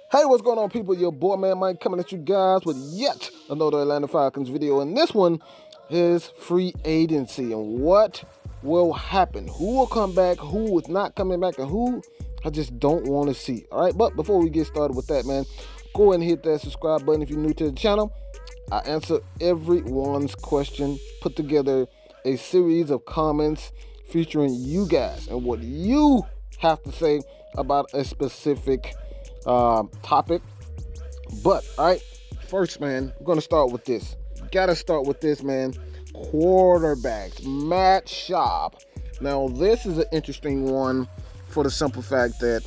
Hey, what's going on, people? Your boy, man, Mike, coming at you guys with yet another Atlanta Falcons video. And this one is free agency and what will happen. Who will come back, who is not coming back, and who I just don't want to see. All right, but before we get started with that, man, go ahead and hit that subscribe button if you're new to the channel. I answer everyone's question, put together a series of comments featuring you guys and what you have to say about a specific topic. But all right, first, man, I'm gonna start with this. Gotta start with this, man. Quarterbacks, Matt Schaub. Now, this is an interesting one for the simple fact that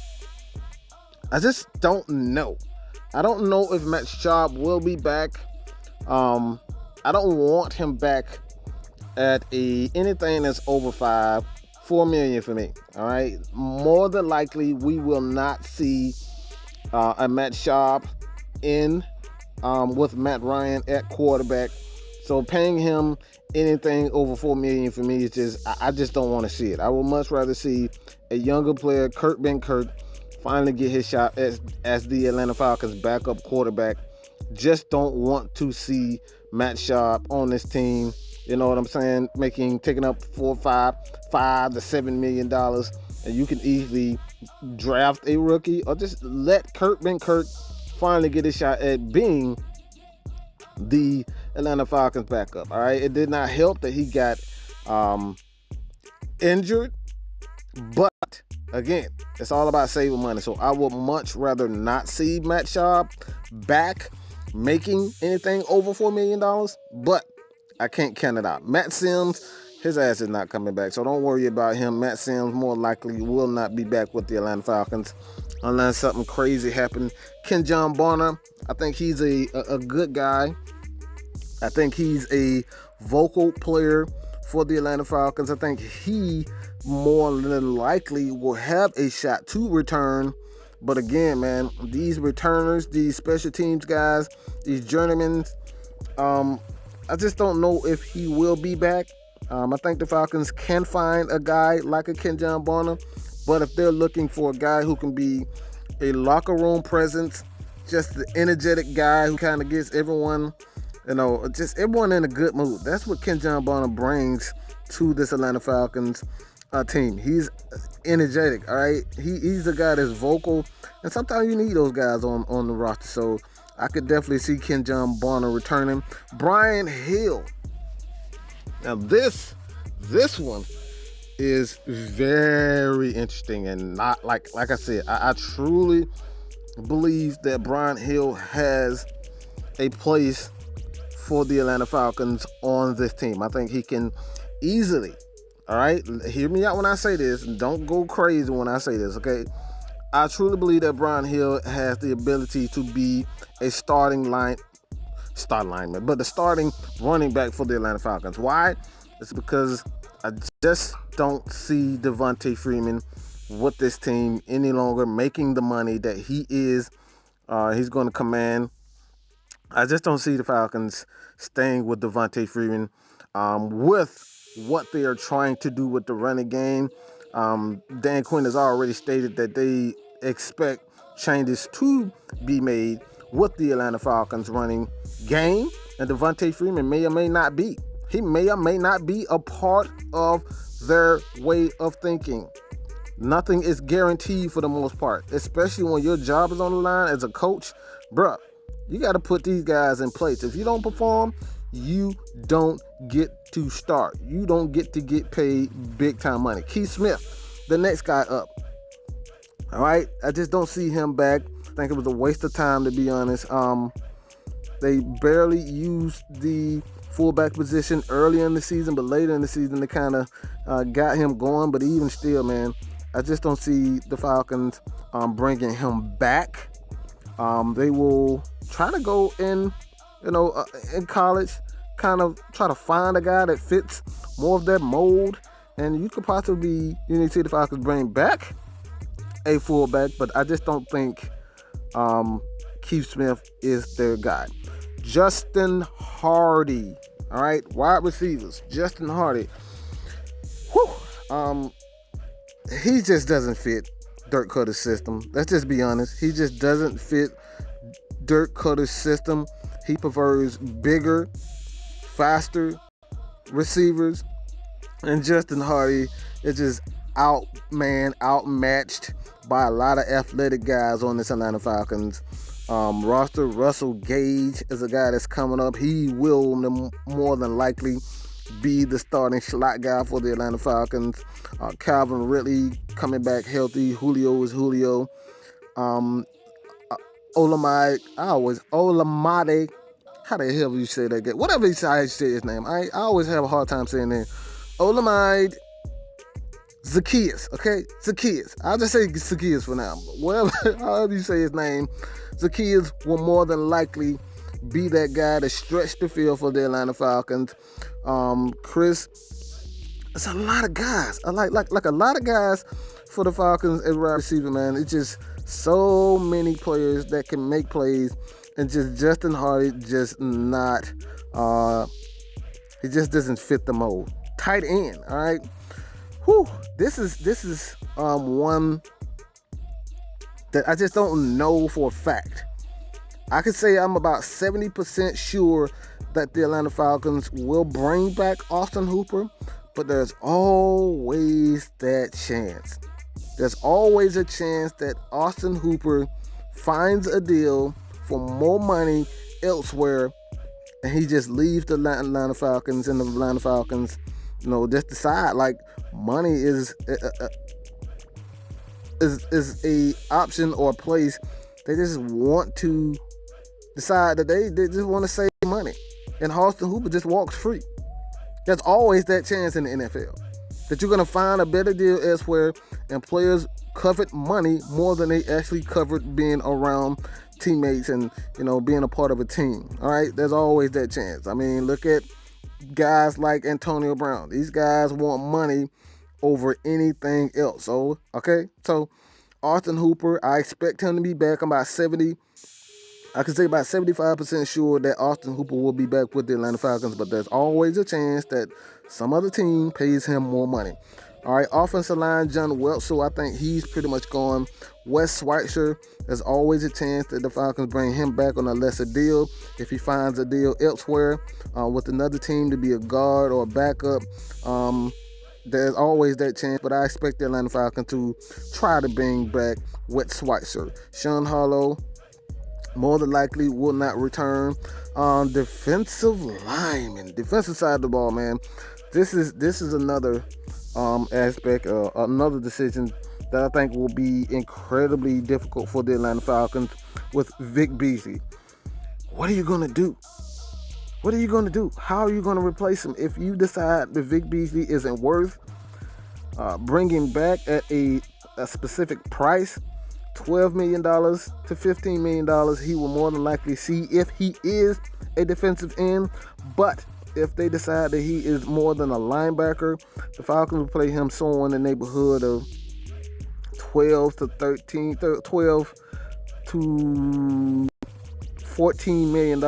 I just don't know. I don't know if Matt Schaub will be back. I don't want him back at anything that's over $4 million for me. All right, more than likely we will not see a Matt Schaub in with Matt Ryan at quarterback. So paying him anything over $4 million for me is just I just don't want to see it. I would much rather see a younger player, Kurt Benkert, finally get his shot as the Atlanta Falcons backup quarterback. Just don't want to see Matt Schaub on this team. You know what I'm saying? Taking up $5 to $7 million, and you can easily draft a rookie or just let Kurt Benkert finally get a shot at being the Atlanta Falcons backup. All right, it did not help that he got injured, but again, it's all about saving money. So I would much rather not see Matt Schaub back making anything over $4 million, but I can't count it out. Matt Sims, his ass is not coming back, so don't worry about him. Matt Sims more likely will not be back with the Atlanta Falcons unless something crazy happened. Kenjon Barner, I think he's a good guy. I think he's a vocal player for the Atlanta Falcons. I think he more than likely will have a shot to return. But again, man, these returners, these special teams guys, these journeymen, I just don't know if he will be back. I think the Falcons can find a guy like a Kenjon Barner, but if they're looking for a guy who can be a locker room presence, just the energetic guy who kind of gets everyone, just everyone in a good mood. That's what Kenjon Barner brings to this Atlanta Falcons team. He's energetic, all right? He's a guy that's vocal, and sometimes you need those guys on the roster. So I could definitely see Kenjon Barner returning. Brian Hill. Now this one is very interesting, and not like I said, I truly believe that Brian Hill has a place for the Atlanta Falcons on this team. I think he can easily, all right, hear me out when I say this, and don't go crazy when I say this, okay? I truly believe that Brian Hill has the ability to be a starting lineman, but the starting running back for the Atlanta Falcons. Why? It's because I just don't see Devontae Freeman with this team any longer making the money that he's going to command. I just don't see the Falcons staying with Devontae Freeman with what they are trying to do with the running game. Dan Quinn has already stated that they expect changes to be made with the Atlanta Falcons running game, and Devontae Freeman may or may not be. He may or may not be a part of their way of thinking. Nothing is guaranteed for the most part, especially when your job is on the line as a coach. Bruh, you got to put these guys in place. If you don't perform, you don't get to start. You don't get to get paid big time money. Keith Smith, the next guy up. All right, I just don't see him back. I think it was a waste of time, to be honest. They barely used the fullback position early in the season, but later in the season they kind of got him going. But even still, man, I just don't see the Falcons bringing him back. They will try to go in college, kind of try to find a guy that fits more of that mold, and you could possibly see the Falcons bring back a fullback, but I just don't think Keith Smith is their guy. Justin Hardy, all right, wide receivers, Justin Hardy. He just doesn't fit Dirk Cutter's system. Let's just be honest. He just doesn't fit Dirk Cutter's system. He prefers bigger, faster receivers, and Justin Hardy is just outmatched by a lot of athletic guys on this Atlanta Falcons roster. Russell Gage is a guy that's coming up. He will more than likely be the starting slot guy for the Atlanta Falcons. Calvin Ridley coming back healthy. Julio is Julio. Olamide, how the hell do you say that guy? Whatever he say his name. I always have a hard time saying that. Olamide Zacchaeus, okay? Zacchaeus. I'll just say Zacchaeus for now. However you say his name, Zacchaeus will more than likely be that guy to stretch the field for the Atlanta Falcons. Chris, it's a lot of guys. Like a lot of guys for the Falcons at wide receiver, man. It's just so many players that can make plays, and just Justin Hardy just not. He just doesn't fit the mold. Tight end, all right. Whew, this is one that I just don't know for a fact. I could say I'm about 70% sure that the Atlanta Falcons will bring back Austin Hooper, but there's always that chance. There's always a chance that Austin Hooper finds a deal for more money elsewhere, and he just leaves the Atlanta Falcons, and the Atlanta Falcons, just decide like money is a option or a place. They just want to decide that they just want to save money, and Austin Hooper just walks free. There's always that chance in the NFL that you're going to find a better deal elsewhere, and players covet money more than they actually covered being around teammates and being a part of a team. All right, there's always that chance. I mean, look at guys like Antonio Brown. These guys want money over anything else. So Austin Hooper, I expect him to be back. I can say about 75% sure that Austin Hooper will be back with the Atlanta Falcons, but there's always a chance that some other team pays him more money. All right, offensive line, John Welch, I think he's pretty much gone. Wes Schweitzer, there's always a chance that the Falcons bring him back on a lesser deal if he finds a deal elsewhere with another team to be a guard or a backup. There's always that chance, but I expect the Atlanta Falcons to try to bring back Wes Schweitzer. Sean Hollow more than likely will not return. Defensive side of the ball, man. This is another aspect, another decision that I think will be incredibly difficult for the Atlanta Falcons with Vic Beasley. What are you going to do? What are you going to do? How are you going to replace him if you decide that Vic Beasley isn't worth bringing back at a specific price? $12 million to $15 million, he will more than likely see if he is a defensive end. But if they decide that he is more than a linebacker, the Falcons will play him somewhere in the neighborhood of $12 to $14 million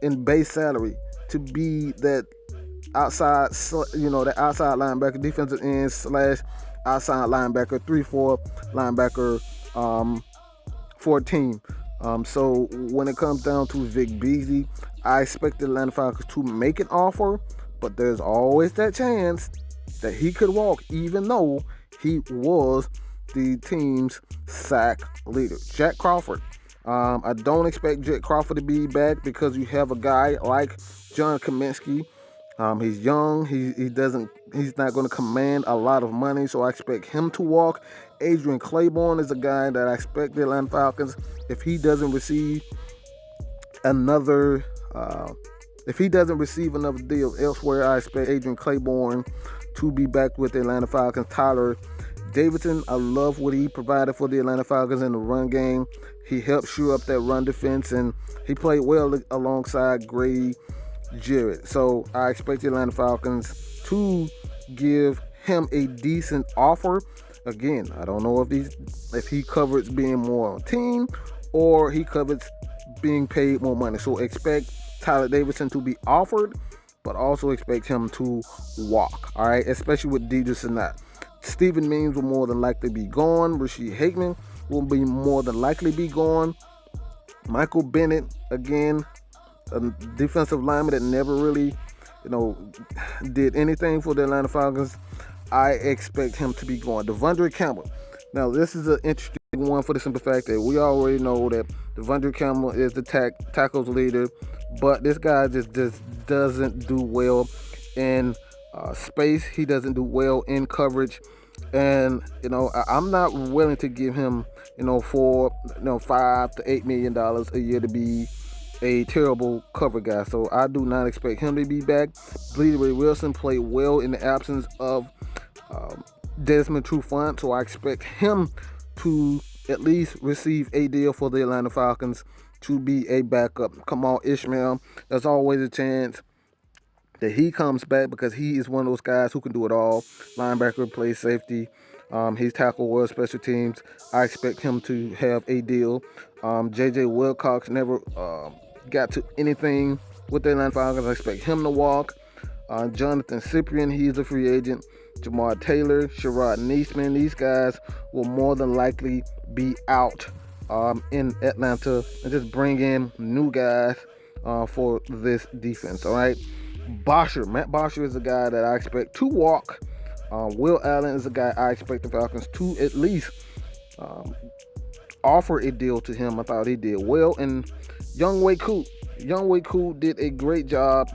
in base salary to be that outside, that outside linebacker, defensive end / outside linebacker, 3-4 linebacker for a team. So when it comes down to Vic Beasley, I expect the Atlanta Falcons to make an offer, but there's always that chance that he could walk, even though he was the team's sack leader. Jack Crawford. I don't expect Jack Crawford to be back because you have a guy like John Kaminsky. He's young. He's not going to command a lot of money, so I expect him to walk. Adrian Claiborne is a guy that I expect the Atlanta Falcons, if he doesn't receive another deal elsewhere, I expect Adrian Claiborne to be back with the Atlanta Falcons. Tyler Davidson, I love what he provided for the Atlanta Falcons in the run game. He helped shore up that run defense, and he played well alongside Grady Jarrett. So I expect the Atlanta Falcons to give him a decent offer. Again, I don't know if he covers being more on a team or he covers being paid more money. So expect Tyler Davidson to be offered, but also expect him to walk. All right, especially with Deidre Sinat. Steven Means will more than likely be gone. Rasheed Hickman will be more than likely be gone. Michael Bennett, again, a defensive lineman that never really, did anything for the Atlanta Falcons. I expect him to be gone. Devondre Campbell. Now, this is an interesting one for the simple fact that we already know that Devondre Campbell is the tackles leader, but this guy just doesn't do well in space. He doesn't do well in coverage, and I'm not willing to give him for $5 to $8 million a year to be a terrible cover guy. So I do not expect him to be back. Bleedy Wilson played well in the absence of Desmond Trufant, so I expect him to at least receive a deal for the Atlanta Falcons to be a backup. Kamal Ishmael, there's always a chance that he comes back because he is one of those guys who can do it all. Linebacker, plays safety. He's tackle well, special teams. I expect him to have a deal. J.J. Wilcox never got to anything with the Atlanta Falcons. I expect him to walk. Jonathan Cyprian, he's a free agent. Jamar Taylor, Sherrod Neesman, these guys will more than likely be out in Atlanta, and just bring in new guys for this defense. All right, Matt Bosher is a guy that I expect to walk. Will Allen is a guy I expect the Falcons to at least offer a deal to him. I thought he did well. And Younghoe Koo did a great job.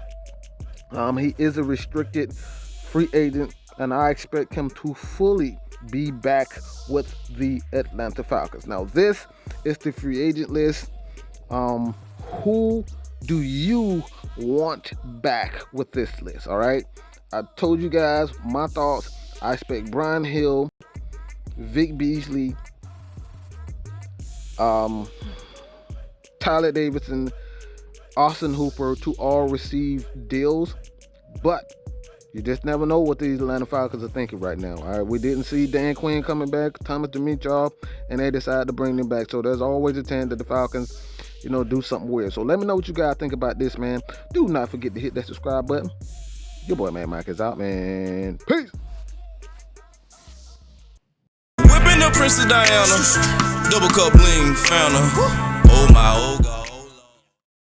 He is a restricted free agent, and I expect him to fully be back with the Atlanta Falcons. Now, this is the free agent list. Who do you want back with this list? All right, I told you guys my thoughts. I expect Brian Hill, Vic Beasley, Tyler Davidson, Austin Hooper to all receive deals, but you just never know what these Atlanta Falcons are thinking right now. All right, we didn't see Dan Quinn coming back, Thomas Dimitroff, and they decided to bring them back. So there's always a chance that the Falcons, do something weird. So let me know what you guys think about this, man. Do not forget to hit that subscribe button. Your boy, man, Mike is out, man. Peace. Whipping the Princess Diana, double cup bling, found her. Oh my, oh God.